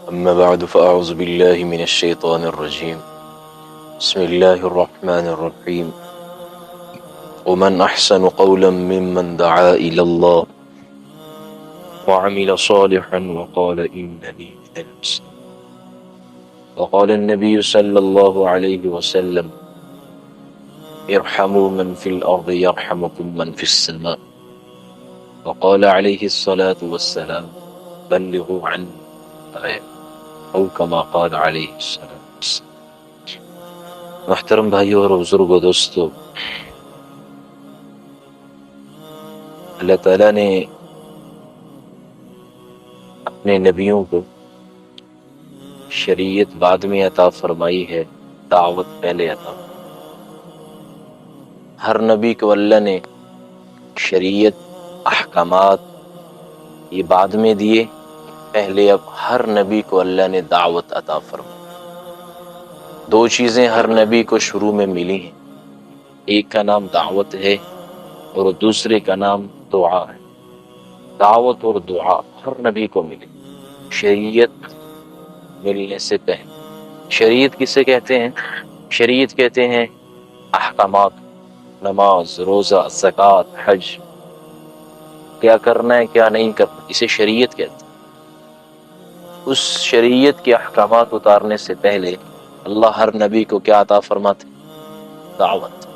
أما بعد فأعوذ بالله من الشيطان الرجيم بسم الله الرحمن الرحيم ومن أحسن قولا ممن دعا إلى الله وعمل صالحا وقال إنني من المسلمين وقال النبي صلى الله عليه وسلم ارحموا من في الأرض يرحمكم من في السماء وقال عليه الصلاة والسلام بلغوا عني الآية او کما قال علیہ السلام۔ محترم بھائیو اور بزرگو دوستو، اللہ تعالیٰ نے اپنے نبیوں کو شریعت بعد میں عطا فرمائی ہے، دعوت پہلے عطا۔ ہر نبی کو اللہ نے شریعت، احکامات یہ بعد میں دیے، پہلے اب ہر نبی کو اللہ نے دعوت عطا فرمائی۔ دو چیزیں ہر نبی کو شروع میں ملی ہیں، ایک کا نام دعوت ہے اور دوسرے کا نام دعا ہے۔ دعوت اور دعا ہر نبی کو ملی شریعت ملنے سے پہلے۔ شریعت کسے کہتے ہیں؟ شریعت کہتے ہیں احکامات، نماز، روزہ، زکوٰۃ، حج، کیا کرنا ہے کیا نہیں کرنا، اسے شریعت کہتے ہیں۔ اس شریعت کے احکامات اتارنے سے پہلے اللہ ہر نبی کو کیا عطا فرماتے؟ دعوت۔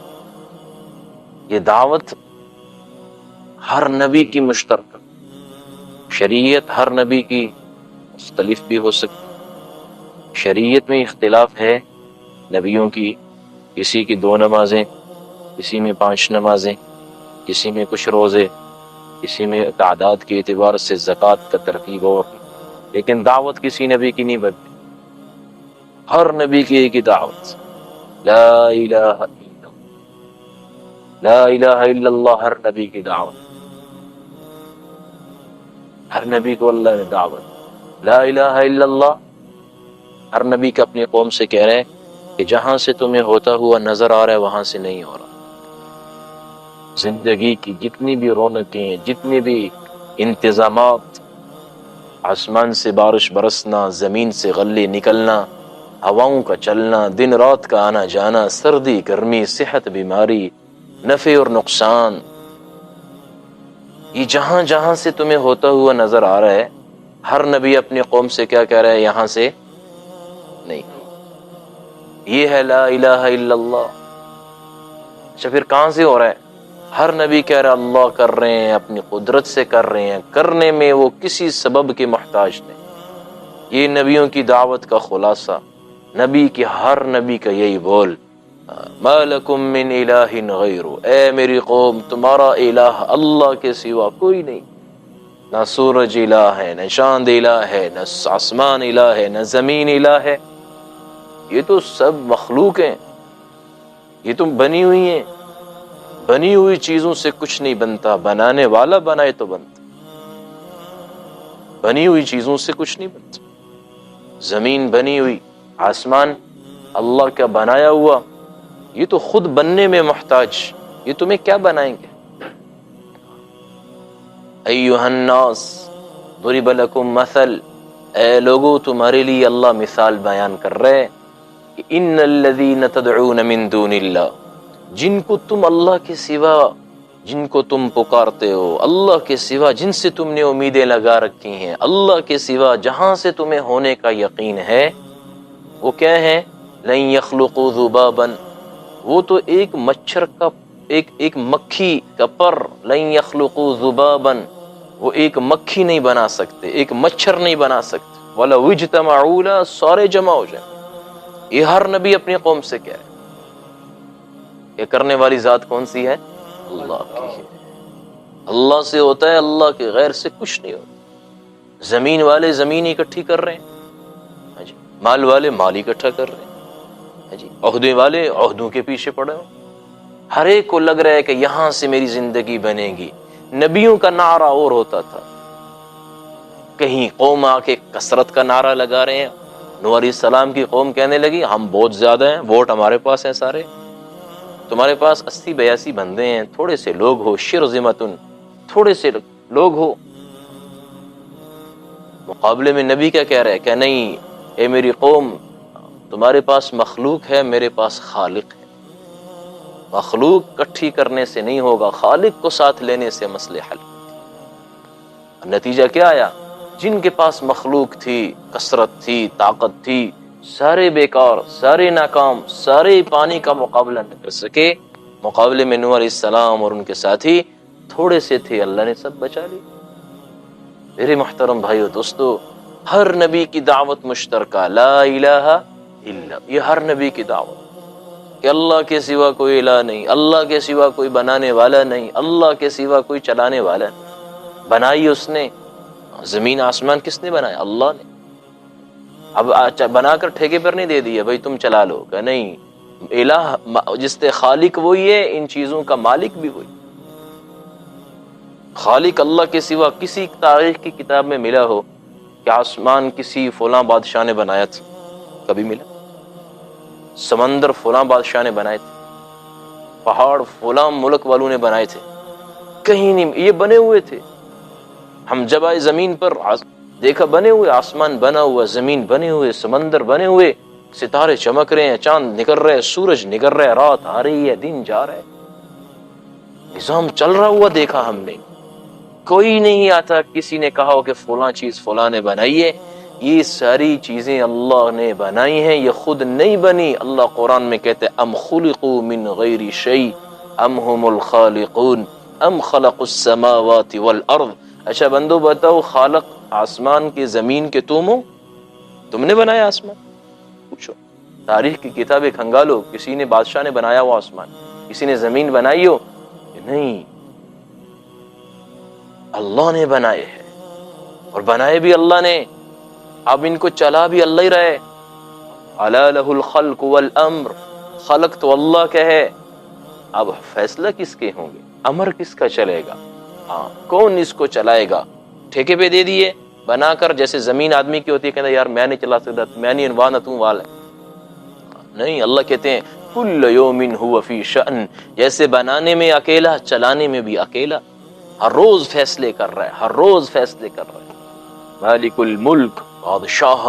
یہ دعوت ہر نبی کی مشترکہ، شریعت ہر نبی کی مختلف بھی ہو سکتی۔ شریعت میں اختلاف ہے نبیوں کی، کسی کی 2 نمازیں، کسی میں 5 نمازیں، کسی میں کچھ روزے، کسی میں تعداد کے اعتبار سے زکوٰۃ کا ترتیب اور، لیکن دعوت کسی نبی کی نہیں بدلی۔ ہر نبی کی ایک ہی دعوت، لا الہ الا اللہ، لا الہ الا اللہ، ہر نبی کی دعوت۔ ہر نبی کو اللہ نے دعوت، لا الہ الا اللہ۔ ہر نبی کا اپنی قوم سے کہہ رہے ہیں کہ جہاں سے تمہیں ہوتا ہوا نظر آ رہا ہے وہاں سے نہیں ہو رہا۔ زندگی کی جتنی بھی رونقیں، جتنے بھی انتظامات، آسمان سے بارش برسنا، زمین سے غلے نکلنا، ہواؤں کا چلنا، دن رات کا آنا جانا، سردی گرمی، صحت بیماری، نفع اور نقصان، یہ جہاں جہاں سے تمہیں ہوتا ہوا نظر آ رہا ہے، ہر نبی اپنی قوم سے کیا کہہ رہا ہے؟ یہاں سے نہیں۔ یہ ہے لا الہ الا اللہ۔ اچھا پھر کہاں سے ہو رہا ہے؟ ہر نبی کہہ رہا ہے اللہ کر رہے ہیں، اپنی قدرت سے کر رہے ہیں، کرنے میں وہ کسی سبب کے محتاج نہیں۔ یہ نبیوں کی دعوت کا خلاصہ، نبی کے ہر نبی کا یہی بول، ما لکم من الہ غیر، اے میری قوم تمہارا الہ اللہ کے سوا کوئی نہیں۔ نہ سورج الہ ہے، نہ چاند الہ ہے، نہ آسمان الہ ہے، نہ زمین الہ ہے، یہ تو سب مخلوق ہیں، یہ تو بنی ہوئی ہیں۔ بنی ہوئی چیزوں سے کچھ نہیں بنتا، بنانے والا بنائے تو بنتا۔ بنی ہوئی چیزوں سے کچھ نہیں بنتا۔ زمین بنی ہوئی، آسمان اللہ کا بنایا ہوا، یہ تو خود بننے میں محتاج، یہ تمہیں کیا بنائیں گے؟ ایھا الناس ضرب لکم مثل، اے لوگو تمہارے لیے اللہ مثال بیان کر رہے کہ ان الذین تدعون من دون اللہ، جن کو تم اللہ کے سوا، جن کو تم پکارتے ہو اللہ کے سوا، جن سے تم نے امیدیں لگا رکھی ہیں، اللہ کے سوا جہاں سے تمہیں ہونے کا یقین ہے، وہ کیا ہے؟ لن یخلقوا ذبابا، وہ تو ایک مچھر کا، ایک مکھی کا پر، لن یخلقوا ذبابا، وہ ایک مکھی نہیں بنا سکتے، ایک مچھر نہیں بنا سکتے، ولو اجتمعوا له، سارے جمع ہو جائیں۔ یہ ہر نبی اپنی قوم سے کہہ رہے۔ یہ کرنے والی ذات کون سی ہے؟ اللہ کی ہے۔ اللہ سے ہوتا ہے، اللہ کے غیر سے کچھ نہیں ہوتا۔ زمین والے زمین اکٹھی کر رہے ہیں، ہاں جی، مال والے مال اکٹھا کر رہے ہیں، ہاں جی، عہدے والے عہدوں کے پیچھے پڑے ہو۔ ہر ایک کو لگ رہا ہے کہ یہاں سے میری زندگی بنے گی۔ نبیوں کا نعرہ اور ہوتا تھا، کہیں قوم آ کے کثرت کا نعرہ لگا رہے ہیں۔ نوح علیہ السلام کی قوم کہنے لگی ہم بہت زیادہ ہیں، ووٹ ہمارے پاس ہیں سارے، تمہارے پاس 80-82 بندے ہیں، تھوڑے سے لوگ ہو، شرذمتن، تھوڑے سے لوگ ہو۔ مقابلے میں نبی کیا کہہ رہے ہیں کہ نہیں اے میری قوم، تمہارے پاس مخلوق ہے، میرے پاس خالق ہے۔ مخلوق کٹھی کرنے سے نہیں ہوگا، خالق کو ساتھ لینے سے مسئلے حل۔ نتیجہ کیا آیا؟ جن کے پاس مخلوق تھی، کثرت تھی، طاقت تھی، سارے بیکار، سارے ناکام، سارے پانی کا مقابلہ نہ کر سکے۔ مقابلے میں نوح علیہ السلام اور ان کے ساتھی تھوڑے سے تھے، اللہ نے سب بچا لی۔ میرے محترم بھائیو دوستو، ہر نبی کی دعوت مشترکہ لا الہ الا، یہ ہر نبی کی دعوت کہ اللہ کے سوا کوئی الہ نہیں، اللہ کے سوا کوئی بنانے والا نہیں، اللہ کے سوا کوئی چلانے والا نہیں۔ بنائی اس نے، زمین آسمان کس نے بنایا؟ اللہ نے۔ اب بنا کر ٹھیکے پر نہیں دے دیا بھائی تم چلا لو، کہ نہیں، الہ جس سے خالق وہی ہے، ان چیزوں کا مالک بھی وہی۔ خالق اللہ کے سوا کسی تاریخ کی کتاب میں ملا ہو کہ آسمان کسی فلاں بادشاہ نے بنایا تھا؟ کبھی ملا؟ سمندر فلاں بادشاہ نے بنائے تھے، پہاڑ فلاں ملک والوں نے بنائے تھے؟ کہیں نہیں، یہ بنے ہوئے تھے۔ ہم جب آئے زمین پر دیکھا بنے ہوئے، آسمان بنا ہوا، زمین بنے ہوئے، سمندر بنے ہوئے، ستارے چمک رہے ہیں، چاند نکل رہے ہیں، سورج نکل رہے ہیں، رات آ رہی ہے، دن جا رہا ہے، نظام چل رہا ہوا دیکھا ہم نے۔ کوئی نہیں آتا کسی نے کہا ہو کہ فلاں چیز فلاں نے بنائی ہے۔ یہ ساری چیزیں اللہ نے بنائی ہیں، یہ خود نہیں بنی۔ اللہ قرآن میں کہتے ہیں ام خلقوا من غیر شیء ام هم الخالقون ام خلقوا السماوات والارض۔ اچھا بندو بتاؤ، خالق آسمان کے زمین کے تم ہو؟ تم نے بنایا آسمان؟ پوچھو، تاریخ کی کتابیں کھنگالو، کسی نے بادشاہ نے بنایا ہوا آسمان، کسی نے زمین بنائی ہو؟ نہیں، اللہ نے بنائے ہیں، اور بنائے بھی اللہ نے۔ اب ان کو چلا بھی اللہ ہی رہے۔ الا لہ الخلق والامر، خلق تو اللہ کا ہے، اب فیصلہ کس کے ہوں گے، امر کس کا چلے گا؟ ہاں، کون اس کو چلائے گا؟ ٹھیکے پہ دے دیے بنا کر، جیسے زمین آدمی کی ہوتی ہے، کہتا یار میں نہیں چلا سکتا، میں نہیں انوانا تم والا۔ نہیں، اللہ کہتے ہیں کل یوم هو فی شأن، جیسے بنانے میں اکیلا، چلانے میں بھی اکیلا، ہر روز فیصلے کر رہا ہے، ہر روز فیصلے کر رہا ہے۔ مالک الملک، بادشاہ،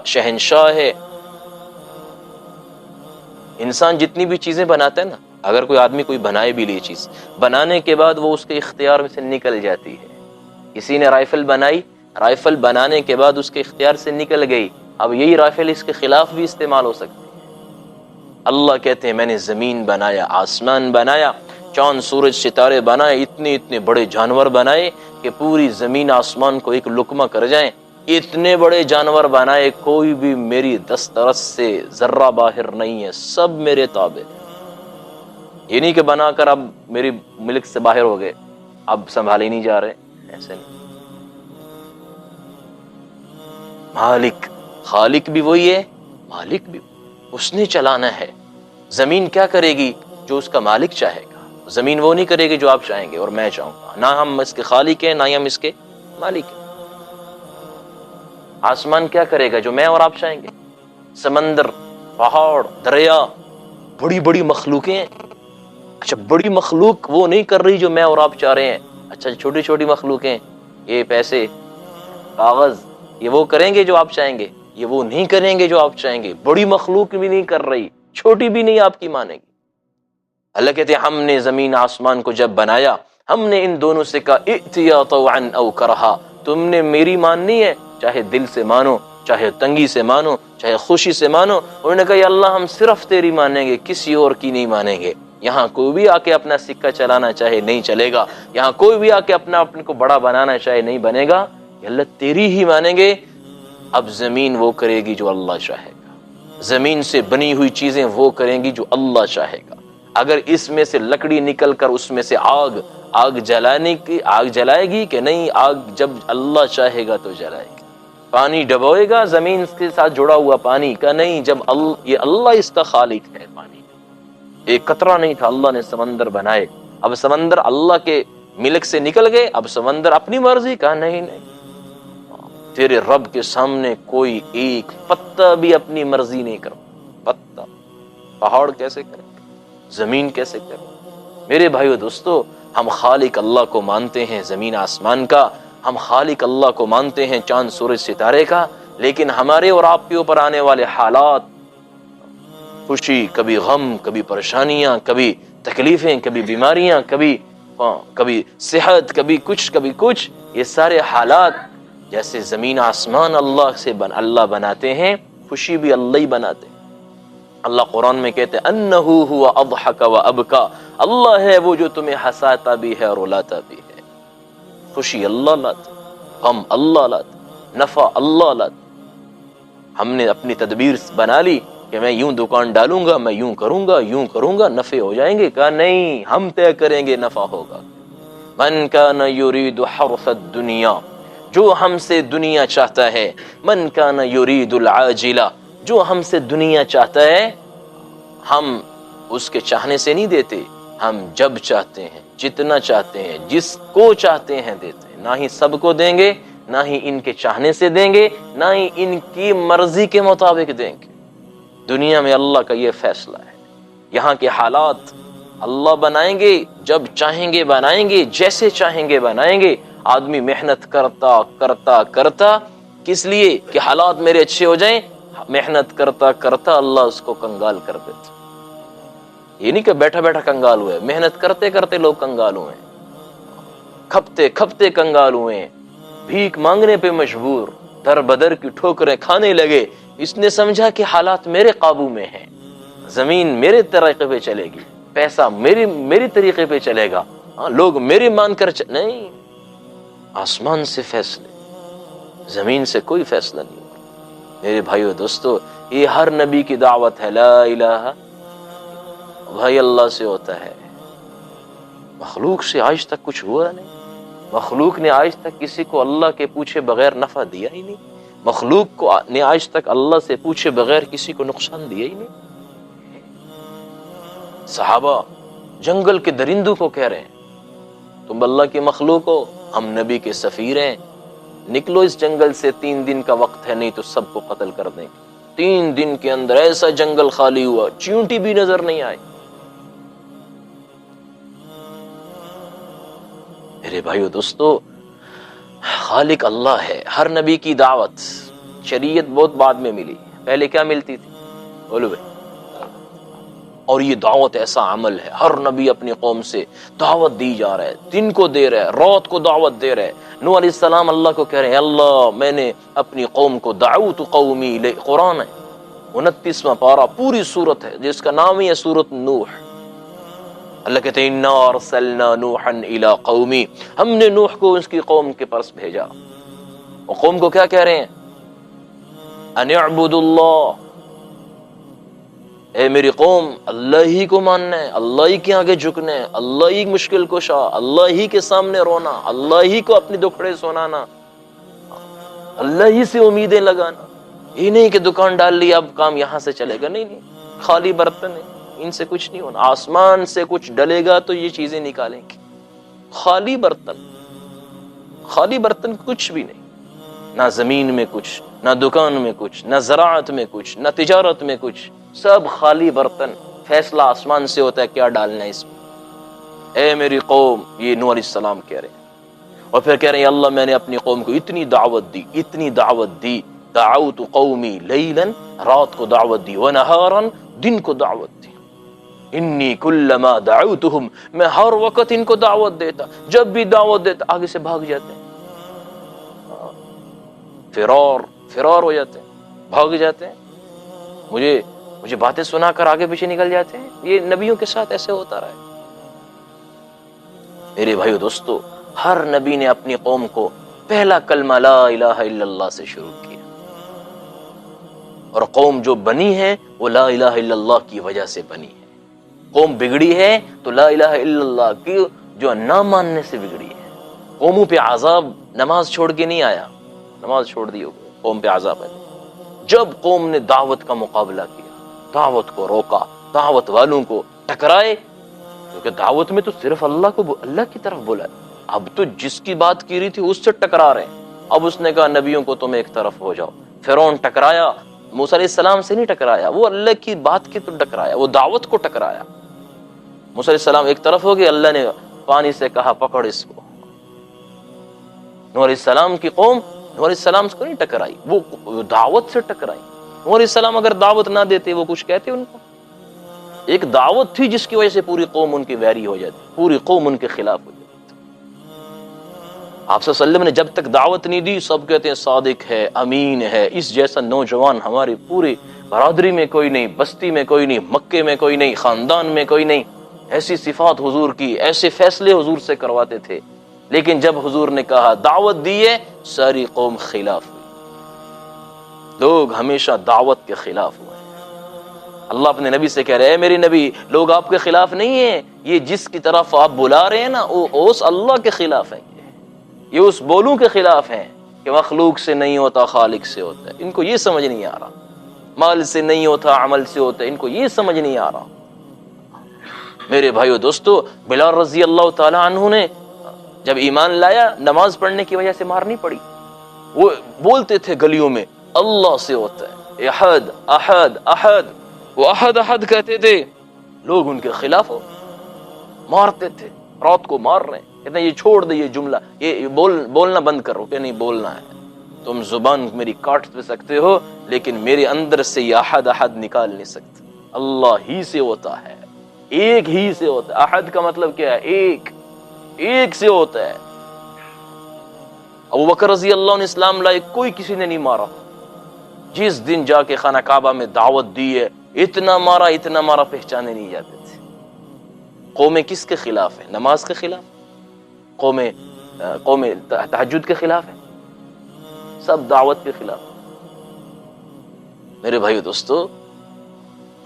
شہنشاہ ہے۔ انسان جتنی بھی چیزیں بناتا ہے نا، اگر کوئی آدمی کوئی بنائے بھی لی چیز، بنانے کے بعد وہ اس کے اختیار میں سے نکل جاتی ہے۔ کسی نے رائفل بنائی، رائفل بنانے کے بعد اس کے اختیار سے نکل گئی، اب یہی رائفل اس کے خلاف بھی استعمال ہو سکتی ہے۔ اللہ کہتے ہیں میں نے زمین بنایا، آسمان بنایا، چاند سورج ستارے بنائے، اتنے اتنے بڑے جانور بنائے کہ پوری زمین آسمان کو ایک لقمہ کر جائیں۔ اتنے بڑے جانور بنائے، کوئی بھی میری دسترس سے ذرہ باہر نہیں ہے، سب میرے تابع۔ یہ نہیں کہ بنا کر اب میری ملک سے باہر ہو گئے، اب سنبھالے نہیں جا رہے، ایسے نہیں۔ مالک، خالق بھی وہی ہے، مالک بھی اس نے چلانا ہے۔ زمین کیا کرے گی؟ جو اس کا مالک چاہے گا۔ زمین وہ نہیں کرے گی جو آپ چاہیں گے اور میں چاہوں گا، نہ ہم اس کے خالق ہیں، نہ ہی ہم اس کے مالک ہیں۔ آسمان کیا کرے گا؟ جو میں اور آپ چاہیں گے۔ سمندر، پہاڑ، دریا، بڑی بڑی مخلوقیں ہیں۔ اچھا، بڑی مخلوق وہ نہیں کر رہی جو میں اور آپ چاہ رہے ہیں۔ اچھا، چھوٹی چھوٹی مخلوقیں، یہ پیسے، کاغذ، یہ وہ کریں گے جو آپ چاہیں گے؟ یہ وہ نہیں کریں گے جو آپ چاہیں گے۔ بڑی مخلوق بھی نہیں کر رہی، چھوٹی بھی نہیں آپ کی مانے گی۔ اللہ کہتے ہیں ہم نے زمین آسمان کو جب بنایا، ہم نے ان دونوں سے کہا ائتیا طوعا او کرہا، تم نے میری ماننی ہے، چاہے دل سے مانو، چاہے تنگی سے مانو، چاہے خوشی سے مانو۔ انہوں نے کہا یا اللہ ہم صرف تیری مانیں گے، کسی اور کی نہیں مانیں گے۔ یہاں کوئی بھی آ کے اپنا سکہ چلانا چاہے نہیں چلے گا، یہاں کوئی بھی آ کے اپنے کو بڑا بنانا چاہے نہیں بنے گا، یا اللہ تیری ہی مانیں گے۔ اب زمین وہ کرے گی جو اللہ چاہے گا، زمین سے بنی ہوئی چیزیں وہ کریں گی جو اللہ چاہے گا۔ اگر اس میں سے لکڑی نکل کر اس میں سے آگ جلائے گی کہ نہیں، آگ جب اللہ چاہے گا تو جلائے گی۔ پانی ڈبوئے گا زمین کے ساتھ جڑا ہوا پانی کا نہیں، جب یہ اللہ اس کا خالق ہے۔ پانی ایک قطرہ نہیں تھا، اللہ نے سمندر بنائے، اب سمندر اللہ کے ملک سے نکل گئے، اب سمندر اپنی مرضی کا نہیں، تیرے رب کے سامنے کوئی ایک پتہ بھی اپنی مرضی نہیں کرتا۔ پتہ، پہاڑ کیسے کرے، زمین کیسے کرے؟ میرے بھائیو دوستو، ہم خالق اللہ کو مانتے ہیں زمین آسمان کا، ہم خالق اللہ کو مانتے ہیں چاند سورج ستارے کا، لیکن ہمارے اور آپ کے اوپر آنے والے حالات، خوشی، کبھی غم، کبھی پریشانیاں، کبھی تکلیفیں، کبھی بیماریاں، کبھی صحت، کبھی کچھ، یہ سارے حالات جیسے زمین آسمان اللہ بناتے ہیں، خوشی بھی اللہ ہی بناتے ہیں۔ اللہ قرآن میں کہتے ہیں انہو ہوا اضحک و ابکا، اللہ ہے وہ جو تمہیں ہنساتا بھی ہے اور رلاتا بھی ہے۔ خوشی اللہ لاتا، غم اللہ لاتا، نفع اللہ لاتا۔ ہم نے اپنی تدبیر بنا لی کہ میں یوں دکان ڈالوں گا، میں یوں کروں گا، نفع ہو جائیں گے، کہا نہیں، ہم طے کریں گے نفع ہوگا۔ من کان یرید حرث الدنیا، جو ہم سے دنیا چاہتا ہے، من کان یرید العاجلہ، جو ہم سے دنیا چاہتا ہے، ہم اس کے چاہنے سے نہیں دیتے، ہم جب چاہتے ہیں، جتنا چاہتے ہیں، جس کو چاہتے ہیں دیتے ہیں، نہ ہی سب کو دیں گے، نہ ہی ان کے چاہنے سے دیں گے، نہ ہی ان کی مرضی کے مطابق دیں گے۔ دنیا میں اللہ کا یہ فیصلہ ہے، یہاں کے حالات اللہ بنائیں گے، جب چاہیں گے بنائیں گے، جیسے چاہیں گے بنائیں گے۔ آدمی محنت کرتا کس لیے کہ حالات میرے اچھے ہو جائیں، محنت کرتا اللہ اس کو کنگال کر دیتا۔ یہ نہیں کہ بیٹھا بیٹھا کنگال ہوئے، محنت کرتے کرتے لوگ کنگال ہوئے، کھپتے کنگال ہوئے، بھیک مانگنے پہ مجبور، در بدر کی ٹھوکریں کھانے لگے۔ اس نے سمجھا کہ حالات میرے قابو میں ہیں، زمین میرے طریقے پہ چلے گی، پیسہ میری طریقے پہ چلے گا، لوگ میرے مان کر نہیں، آسمان سے فیصلے، زمین سے کوئی فیصلہ نہیں ہوگا۔ میرے بھائیو دوستو، یہ ہر نبی کی دعوت ہے، لا الہ، بھائی اللہ سے ہوتا ہے، مخلوق سے آج تک کچھ ہوا نہیں، مخلوق نے آج تک کسی کو اللہ کے پوچھے بغیر نفع دیا ہی نہیں، مخلوق نے آج تک اللہ سے پوچھے بغیر کسی کو نقصان دیا ہی نہیں۔ صحابہ جنگل کے درندوں کو کہہ رہے ہیں تم اللہ کی مخلوق ہو، ہم نبی کے سفیر ہیں، نکلو اس جنگل سے، 3 دن کا وقت ہے، نہیں تو سب کو قتل کر دیں گے۔ 3 دن کے اندر ایسا جنگل خالی ہوا، چیونٹی بھی نظر نہیں آئی۔ میرے بھائیو دوستو، خالق اللہ ہے، ہر نبی کی دعوت، شریعت بہت بعد میں ملی، پہلے کیا ملتی تھی؟ بولو بھائی۔ اور یہ دعوت ایسا عمل ہے، ہر نبی اپنی قوم سے دعوت دی جا رہا ہے، دن کو دے رہا ہے، رات کو دعوت دے رہا ہے۔ نوح علیہ السلام اللہ کو کہہ رہے ہیں اللہ میں نے اپنی قوم کو دعوت قومی، قرآن ہے 29واں پارہ، پوری سورت ہے جس کا نام ہی ہے سورت نوح۔ اللہ کہتے ہیں انا ارسلنا نوحا الی قومی، ہم نے نوح کو اس کی قوم کے پاس بھیجا، اور قوم کو کیا کہہ رہے ہیں؟ ان اعبدوا اللہ، اے میری قوم اللہ ہی کو ماننا ہے، اللہ ہی کے آگے جھکنا ہے، اللہ ہی مشکل کشا، اللہ ہی کے سامنے رونا، اللہ ہی کو اپنی دکھڑے سنانا، اللہ ہی سے امیدیں لگانا۔ یہ نہیں کہ دکان ڈال لی اب کام یہاں سے چلے گا، نہیں، خالی برتن ہے، ان سے کچھ نہیں ہونا۔ آسمان سے کچھ ڈلے گا تو یہ چیزیں نکالیں گے، خالی برتن کچھ بھی نہیں، نہ زمین میں کچھ، نہ دکان میں کچھ، نہ زراعت میں کچھ، نہ تجارت میں کچھ، سب خالی برتن۔ فیصلہ آسمان سے ہوتا ہے کیا ڈالنا ہے اس میں۔ اے میری قوم، یہ نوح علیہ السلام کہہ رہے ہیں، اور پھر کہہ رہے ہیں اللہ میں نے اپنی قوم کو اتنی دعوت دی، دعوت قومی لیلاً، رات کو دعوت دی، ونہاراً، دن کو دعوت دی، انی کلما دعوتہم، میں ہر وقت ان کو دعوت دیتا، جب بھی دعوت دیتا آگے سے بھاگ جاتے ہیں، فرار ہو جاتے ہیں، بھاگ جاتے ہیں، مجھے باتیں سنا کر آگے پیچھے نکل جاتے ہیں۔ یہ نبیوں کے ساتھ ایسے ہوتا رہا ہے۔ میرے بھائیو دوستو، ہر نبی نے اپنی قوم کو پہلا کلمہ لا الہ الا اللہ سے شروع کیا، اور قوم جو بنی ہے وہ لا الہ الا اللہ کی وجہ سے بنی ہے۔ قوم بگڑی ہے تو لا الہ الا اللہ کی جو نہ ماننے سے بگڑی ہے۔ قوموں پہ عذاب نماز چھوڑ کے نہیں آیا، نماز چھوڑ دی ہوگی، قوم پہ عذاب ہے جب قوم نے دعوت کا مقابلہ کیا، دعوت کو روکا، دعوت والوں کو ٹکرائے، کیونکہ دعوت میں تو صرف اللہ کی طرف بولا ہے، اب تو جس کی بات کی رہی تھی اس سے ٹکرا رہے ہیں۔ اب اس نے کہا نبیوں کو تم ایک طرف ہو جاؤ۔ فرعون ٹکرایا، موسیٰ علیہ السلام سے نہیں ٹکرایا، وہ اللہ کی بات کی تو ٹکرایا، وہ دعوت کو ٹکرایا۔ موسیٰ علیہ السلام ایک طرف ہو گئے، اللہ نے پانی سے کہا پکڑ اس کو، نوح علیہ السلام کی قوم نوح علیہ السلام کو نہیں ٹکرائی، وہ دعوت سے ٹکرائی۔ نوح علیہ السلام اگر دعوت نہ دیتے وہ کچھ کہتے ان کو؟ ایک دعوت تھی جس کی وجہ سے پوری قوم ان کی ویری ہو جاتی، پوری قوم ان کے خلاف ہو جاتی۔ آپ صلی اللہ علیہ وسلم نے جب تک دعوت نہیں دی سب کہتے ہیں صادق ہے، امین ہے، اس جیسا نوجوان ہماری پوری برادری میں کوئی نہیں، بستی میں کوئی نہیں، مکے میں کوئی نہیں، خاندان میں کوئی نہیں۔ ایسی صفات حضور کی، ایسے فیصلے حضور سے کرواتے تھے، لیکن جب حضور نے کہا دعوت دیے ساری قوم خلاف ہوئی۔ لوگ ہمیشہ دعوت کے خلاف ہوئے۔ اللہ اپنے نبی سے کہہ رہے ہیں میرے نبی لوگ آپ کے خلاف نہیں ہیں، یہ جس کی طرف آپ بلا رہے ہیں نا وہ اس اللہ کے خلاف ہے، یہ اس بولوں کے خلاف ہیں کہ مخلوق سے نہیں ہوتا خالق سے ہوتا ہے۔ ان کو یہ سمجھ نہیں آ رہا، مال سے نہیں ہوتا عمل سے ہوتا ہے، ان کو یہ سمجھ نہیں آ رہا۔ میرے بھائیو دوستو، بلال رضی اللہ تعالی عنہ نے جب ایمان لایا نماز پڑھنے کی وجہ سے مارنی پڑی۔ وہ بولتے تھے گلیوں میں اللہ سے ہوتا ہے، احد احد احد، وہ احد احد کہتے تھے، لوگ ان کے خلاف ہو مارتے تھے، رات کو مار رہے ہیں، کہتے ہیں یہ چھوڑ دے یہ جملہ، یہ بولنا بند کرو، کہ نہیں بولنا ہے، تم زبان میری کاٹ سکتے ہو لیکن میرے اندر سے یہ احد احد نکال نہیں سکتے۔ اللہ ہی سے ہوتا ہے، ایک ہی سے ہوتا ہے۔ احد کا مطلب کیا ہے؟ ایک سے ہوتا ہے۔ ابوبکر رضی اللہ عنہ اسلام لائے، کوئی کسی نے نہیں مارا۔ جس دن جا کے خانہ کعبہ میں دعوت دی ہے اتنا مارا پہچانے نہیں جاتے تھے۔ قومیں کس کے خلاف ہیں؟ نماز کے خلاف، قوم تہجد کے خلاف ہے، سب دعوت کے خلاف۔ میرے بھائیو دوستو،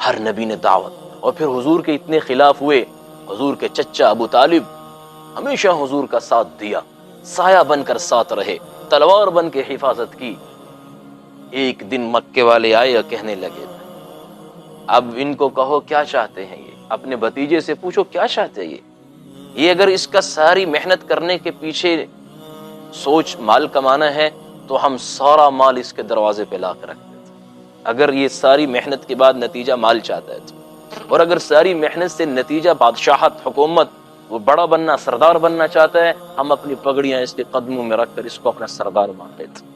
ہر نبی نے دعوت، اور پھر حضور کے اتنے خلاف ہوئے، حضور کے چچا ابو طالب ہمیشہ حضور کا ساتھ دیا، سایہ بن کر ساتھ رہے، تلوار بن کے حفاظت کی۔ ایک دن مکے والے آئے اور کہنے لگے اب ان کو کہو کیا چاہتے ہیں، یہ اپنے بھتیجے سے پوچھو کیا چاہتے ہیں یہ اگر اس کا ساری محنت کرنے کے پیچھے سوچ مال کمانا ہے تو ہم سارا مال اس کے دروازے پہ لا کر رکھ دیتے، اگر یہ ساری محنت کے بعد نتیجہ مال چاہتا ہے تو، اور اگر ساری محنت سے نتیجہ بادشاہت، حکومت، وہ بڑا بننا، سردار بننا چاہتا ہے، ہم اپنی پگڑیاں اس کے قدموں میں رکھ کر اس کو اپنا سردار مان لیتے،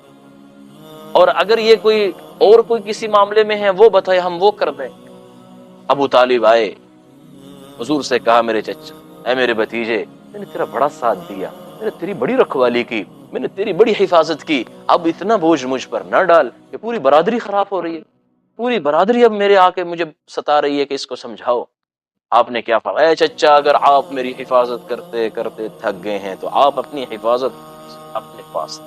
اور اگر یہ کوئی کسی معاملے میں ہے وہ بتائے ہم وہ کر دیں۔ ابو طالب آئے، حضور سے کہا میرے چچا، اے میرے بھتیجے، میں نے تیرا بڑا ساتھ دیا، میں نے تیری بڑی رکھوالی کی، میں نے تیری بڑی حفاظت کی، اب اتنا بوجھ مجھ پر نہ ڈال کہ پوری برادری خراب ہو رہی ہے، پوری برادری اب میرے آ کے مجھے ستا رہی ہے کہ اس کو سمجھاؤ۔ آپ نے کیا فرمایا؟ اے چچا، اگر آپ میری حفاظت کرتے کرتے تھک گئے ہیں تو آپ اپنی حفاظت اپنے پاس،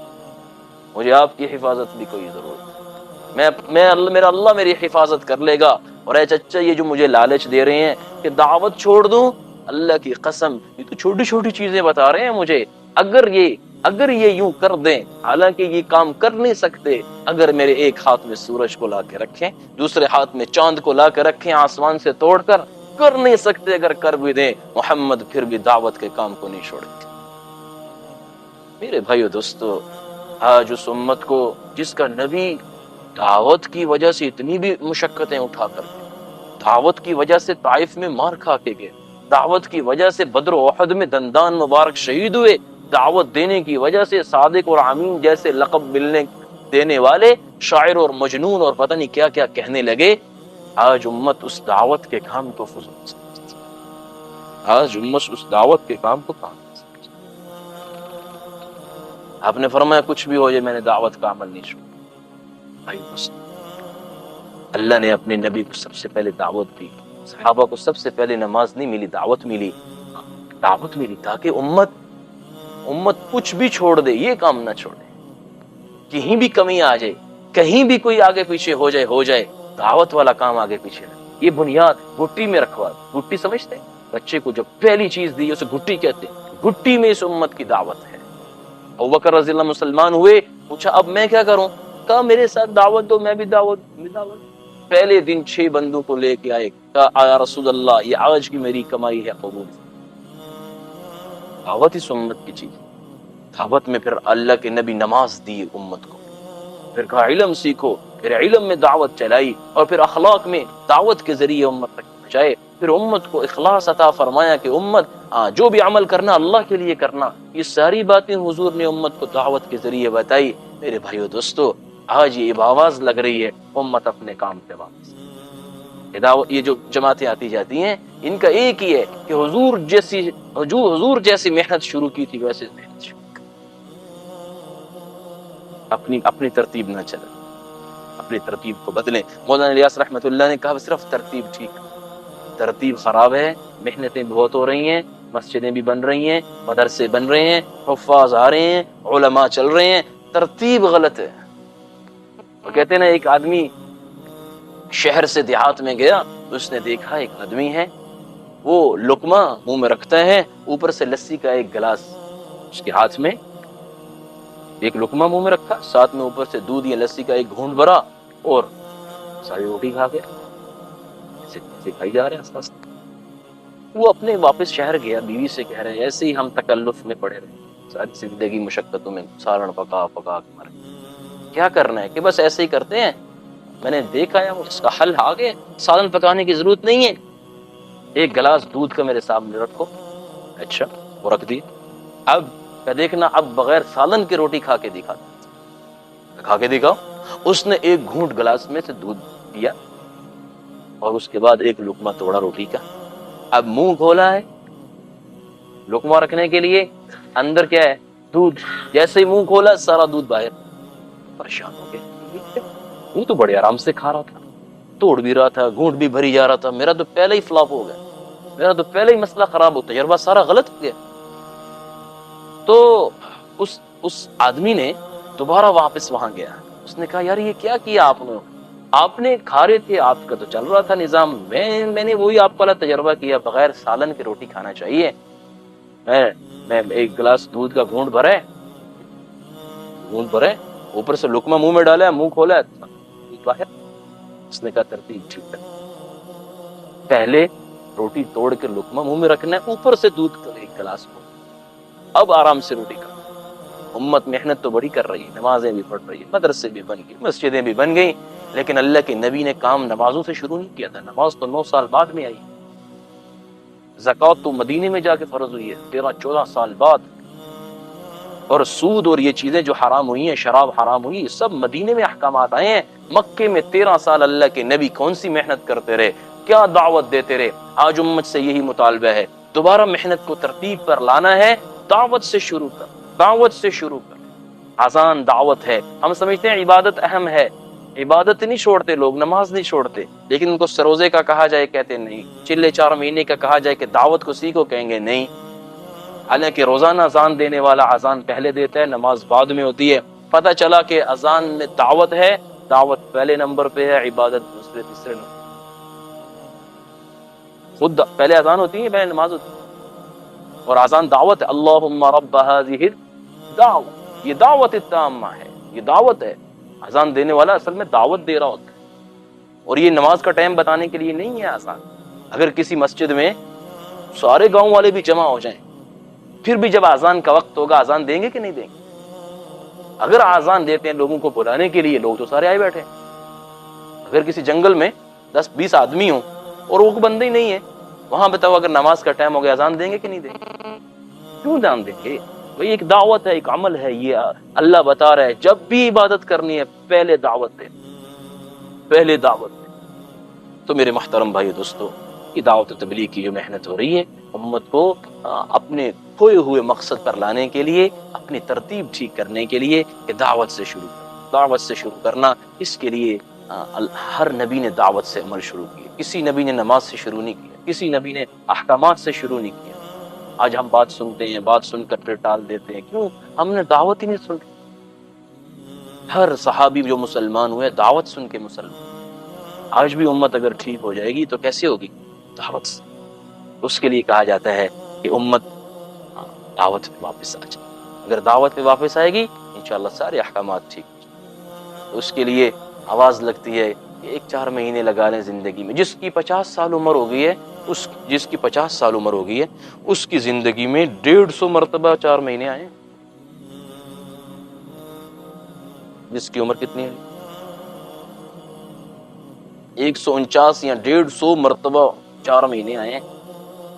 مجھے آپ کی حفاظت بھی کوئی ضرورت نہیں، میرا اللہ میری حفاظت کر لے گا۔ اور اے چچا، یہ جو مجھے لالچ دے رہے ہیں کہ دعوت چھوڑ دوں، اللہ کی قسم یہ تو چھوٹی چھوٹی چیزیں بتا رہے ہیں مجھے، اگر یہ یوں کر دیں، حالانکہ یہ کام کر نہیں سکتے، اگر میرے ایک ہاتھ میں سورج کو لا کے رکھیں، دوسرے ہاتھ میں چاند کو لا کے رکھیں آسمان سے توڑ کر نہیں سکتے، اگر کر بھی دیں محمد پھر بھی دعوت کے کام کو نہیں چھوڑیں گے۔ میرے بھائیو دوستو، آج اس امت کو جس کا نبی دعوت کی وجہ سے اتنی بھی مشقتیں اٹھا کر گئے، دعوت کی وجہ سے طائف میں مار کھا کے گئے، دعوت کی وجہ سے بدر و احد میں دندان مبارک شہید ہوئے، دعوت دینے کی وجہ سے صادق اور امین جیسے لقب دینے والے شاعر اور مجنون اور پتہ نہیں کیا کیا کہنے لگے، آج امت اس دعوت کے کام کو فضول سمجھتی، آج امت اس دعوت کے کام کو کام سمجھتی۔ آپ نے فرمایا کچھ بھی ہو جائے میں نے دعوت کا عمل نہیں چھوڑا۔ اللہ نے اپنے نبی کو سب سے پہلے دعوت دی، صحابہ کو سب سے پہلے نماز نہیں ملی، دعوت ملی تاکہ امت کچھ بھی چھوڑ دے، یہ کام نہ چھوڑے، کہیں بھی کمی آ جائے، کہیں بھی کوئی آگے پیچھے ہو جائے، دعوت والا کام آگے پیچھے نہ۔ یہ بنیاد گھٹی میں رکھوا، گھٹی سمجھتے ہیں بچے کو، جب پہلی چیز دی اسے گھٹی کہتے ہیں، گھٹی میں اس امت کی دعوت ہے۔ ابوبکر رضی اللہ مسلمان ہوئے، پوچھا اب میں کیا کروں؟ کہا میرے ساتھ دعوت دو، میں بھی دعوت۔ پہلے دن 6 بندوں کو لے کے آئے، کہا یا رسول اللہ یہ آج کی میری کمائی ہے، قبول۔ دعوت اس امت کی چیز، دعوت میں پھر اللہ کے نبی نماز دی امت کو، پھر کہا علم سیکھو، پھر علم میں دعوت چلائی، اور پھر اخلاق میں دعوت کے ذریعے امت تک پہنچائے۔ پھر امت کو اخلاص عطا فرمایا کہ امت جو بھی عمل کرنا اللہ کے لیے کرنا. یہ ساری باتیں حضور نے امت کو دعوت کے ذریعے بتائی. میرے بھائیو دوستو، آج یہ آواز لگ رہی ہے امت اپنے کام پہ واپس. یہ جو جماعتیں آتی جاتی ہیں ان کا ایک ہی ہے کہ حضور جیسی محنت شروع کی تھی ویسے محنت شروع اپنی ترتیب نہ چلے، اپنی ترتیب کو بدلیں. مولانا الیاس رحمۃ اللہ نے کہا صرف ترتیب ٹھیک، ترتیب خراب ہے. محنتیں بہت ہو رہی ہیں، مسجدیں بھی بن رہی ہیں، مدرسے بن رہے ہیں، حفاظ آ رہے ہیں، علماء چل رہے ہیں، ترتیب غلط ہے. وہ کہتے ہیں نا، ایک آدمی شہر سے دیہات میں گیا، اس نے دیکھا ایک آدمی ہے، وہ لقمہ منہ میں رکھتا ہے، اوپر سے لسی کا ایک گلاس اس کے ہاتھ میں، ایک لقمہ منہ میں رکھا، ساتھ میں اوپر سے دودھ یا لسی کا ایک گھونٹ بھرا اور ساری روٹی کھا گیا. ایسے کھائی جا رہے ہیں آس. وہ اپنے واپس شہر گیا، بیوی سے کہہ رہے ایسے ہی ہم تکلف میں پڑے رہے، ساری زندگی مشقتوں میں سالن پکا پکا کے مرے. کیا کرنا ہے کہ بس ایسے ہی کرتے ہیں. میں نے دیکھا ہے اس کا حل آگے، سالن پکانے کی ضرورت نہیں ہے، ایک گلاس دودھ کا میرے سامنے رکھو. اچھا، وہ رکھ دی. اب دیکھنا، اب بغیر سالن کی روٹی کھا کے دکھاؤ. اس نے ایک گھونٹ گلاس میں سے دودھ پیا اور اس کے بعد ایک لقمہ توڑا روٹی کا. اب منہ کھولا ہے لقمہ رکھنے کے لیے، اندر کیا ہے؟ دودھ. جیسے ہی منہ کھولا سارا دودھ باہر. پریشان ہو گئے، وہ تو بڑے آرام سے کھا رہا تھا، توڑ بھی رہا تھا، گھونٹ بھی بھری جا رہا تھا، میرا تو پہلے ہی فلاپ ہو گیا، میرا تو پہلے ہی مسئلہ خراب ہو، تجربہ سارا غلط ہو گیا. تو اس آدمی نے دوبارہ واپس وہاں گیا. اس نے کہا یار یہ کیا کیا آپ نے کھا رہے تھے، آپ کا تو چل رہا تھا نظام، میں نے وہی آپ والا تجربہ کیا، بغیر سالن کی روٹی کھانا چاہیے. میں ایک گلاس دودھ کا گھونٹ بھرے، اوپر سے لقمہ منہ میں ڈالا، منہ کھولا باہر. اس نے کہا ترتیب ٹھیک ہے، پہلے روٹی توڑ کے لقمہ منہ میں رکھنا ہے، اوپر سے دودھ کا ایک گلاس کو، اب آرام سے روٹی کھا. امت محنت تو بڑی کر رہی ہے، نمازیں بھی پڑھ رہی ہے، مدرسے بھی بن گئی، مسجدیں بھی بن گئی، لیکن اللہ کے نبی نے کام نمازوں سے شروع نہیں کیا تھا. نماز تو 9 سال بعد میں آئی. زکوٰۃ تو مدینے میں جا کے فرض ہوئی ہے 13-14 سال بعد. اور سود اور یہ چیزیں جو حرام ہوئی ہیں، شراب حرام ہوئی، سب مدینے میں احکامات آئے ہیں. مکے میں 13 سال اللہ کے نبی کون سی محنت کرتے رہے، کیا دعوت دیتے رہے. آج امت سے یہی مطالبہ ہے، دوبارہ محنت کو ترتیب پر لانا ہے. دعوت سے شروع کر. اذان دعوت ہے. ہم سمجھتے ہیں عبادت اہم ہے، عبادت نہیں چھوڑتے لوگ، نماز نہیں چھوڑتے، لیکن ان کو سروزے کا کہا جائے کہتے نہیں، چلے 4 مہینے کا کہا جائے کہ دعوت کو سیکھو کہیں گے نہیں. حالانکہ روزانہ اذان دینے والا اذان پہلے دیتا ہے، نماز بعد میں ہوتی ہے. پتہ چلا کہ اذان میں دعوت ہے، دعوت پہلے نمبر پہ ہے، عبادت دوسرے تیسرے نمبر. خود پہلے اذان ہوتی ہے، پہلے نماز ہوتی ہے، اور اذان دعوت ہے. اللہم رب هذه الدعوة، یہ دعوت التامہ ہے، یہ دعوت ہے. اذان دینے والا اصل میں دعوت دے رہا ہوتا ہے، اور یہ نماز کا ٹائم بتانے کے لیے نہیں ہے اذان. اگر کسی مسجد میں سارے گاؤں والے بھی جمع ہو جائیں، پھر بھی جب اذان کا وقت ہوگا اذان دیں گے کہ نہیں دیں گے؟ اگر اذان دیتے ہیں لوگوں کو بلانے کے لیے، لوگ تو سارے آئے بیٹھے. اگر کسی جنگل میں 10-20 آدمی ہوں اور وہ بندے ہی نہیں ہے، وہاں بتاؤ اگر نماز کا ٹائم ہو گیا اذان دیں گے کہ نہیں دیں گے؟ کیوں جان دیں گے؟ بھئی ایک دعوت ہے، ایک عمل ہے. یہ اللہ بتا رہا ہے جب بھی عبادت کرنی ہے پہلے دعوت دے. تو میرے محترم بھائی دوستو، یہ دعوت و تبلیغ کی جو محنت ہو رہی ہے، امت کو اپنے کھوئے ہوئے مقصد پر لانے کے لیے، اپنی ترتیب ٹھیک کرنے کے لیے، کہ دعوت سے شروع کرنا. اس کے لیے ہر نبی نے دعوت سے عمل شروع کیا. کسی نبی نے نماز سے شروع نہیں کیا، کسی نبی نے احکامات سے شروع نہیں کیا. آج ہم بات سنتے ہیں، بات سن کر پھر ٹال دیتے ہیں. کیوں؟ ہم نے دعوت ہی نہیں سنی. ہر صحابی جو مسلمان ہوئے دعوت سن کے مسلمان. آج بھی امت اگر ٹھیک ہو جائے گی تو کیسے ہوگی؟ دعوت سے. اس کے لیے کہا جاتا ہے کہ امت دعوت پہ واپس آ جائے. اگر دعوت پہ واپس آئے گی انشاءاللہ سارے احکامات ٹھیک ہو جائیں. اس کے لیے آواز لگتی ہے کہ 1-4 مہینے لگا لیں زندگی میں. جس کی 50 سال عمر ہو گئی ہے، اس کی زندگی میں 150 مرتبہ 4 مہینے آئے. جس کی عمر کتنی ہے؟ 149 یا 150 مرتبہ 4 مہینے آئے ہیں،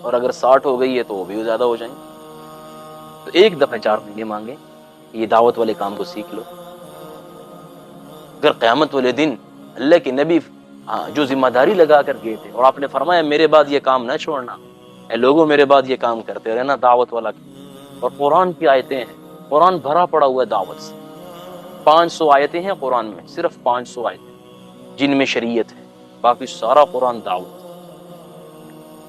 اور اگر 60 ہو گئی ہے تو وہ بھی زیادہ ہو جائیں، تو ایک دفعہ 4 مہینے مانگیں، یہ دعوت والے کام کو سیکھ لو۔ اگر قیامت والے دن اللہ کے نبی جو ذمہ داری لگا کر گئے تھے اور آپ نے فرمایا میرے بعد یہ کام نہ چھوڑنا، اے لوگوں میرے بعد یہ کام کرتے رہنا، دعوت والا، اور قرآن کی آیتیں ہیں، قرآن بھرا پڑا ہوا ہے دعوت سے، 500 آیتیں ہیں قرآن میں، صرف 500 آیتیں جن میں شریعت ہے، باقی سارا قرآن دعوت۔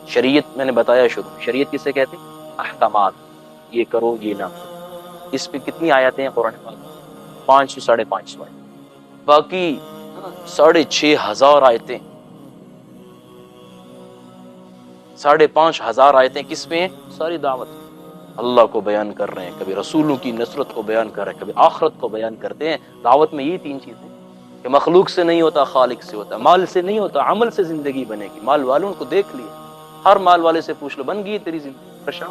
شریعت میں نے بتایا شروع، شریعت کسے کہتے ہیں؟ احکامات، یہ کرو یہ نہ کرو۔ اس پہ کتنی آیتیں ہیں قرآن پاک؟ 500 550 آیتیں، باقی 6500 آیتیں، 5500 آیتیں کس پہ ہیں؟ ساری دعوت اللہ کو بیان کر رہے ہیں، کبھی رسولوں کی نصرت کو بیان کر رہے ہیں، کبھی آخرت کو بیان کرتے ہیں۔ دعوت میں یہ 3 چیزیں کہ مخلوق سے نہیں ہوتا، خالق سے ہوتا، مال سے نہیں ہوتا، عمل سے زندگی بنے گی۔ مال والوں کو دیکھ لیا، ہر مال والے سے پوچھ لو، بن گئی تیری زندگی پریشان،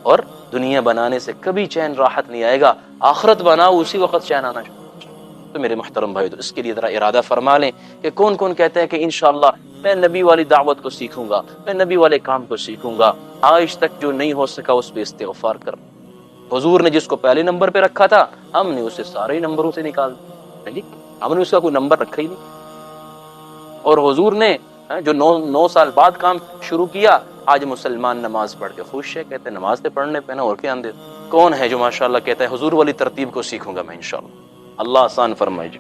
اور دنیا بنانے سے کبھی چین راحت نہیں آئے گا، آخرت بناؤ اسی وقت چین آنا شروع۔ تو میرے محترم بھائی، تو اس کے لیے ذرا ارادہ فرما لیں کہ کون کون کہتے ہیں کہ انشاءاللہ میں نبی والی دعوت کو سیکھوں گا، میں نبی والے کام کو سیکھوں گا، آج تک جو نہیں ہو سکا اس پہ استغفار کر۔ حضور نے جس کو پہلے نمبر پہ رکھا تھا، ہم نے اسے سارے نمبروں سے نکال دیا، ہم نے اس کا کوئی نمبر رکھا ہی نہیں۔ اور حضور نے جو 9 سال بعد کام شروع کیا، آج مسلمان نماز پڑھ کے خوش ہے، کہتے ہیں نماز سے پڑھنے پہ نا اور کیا اندے۔ کون ہے جو ماشاءاللہ کہتا ہے حضور والی ترتیب کو سیکھوں گا میں انشاءاللہ؟ اللہ آسان فرمائے جی۔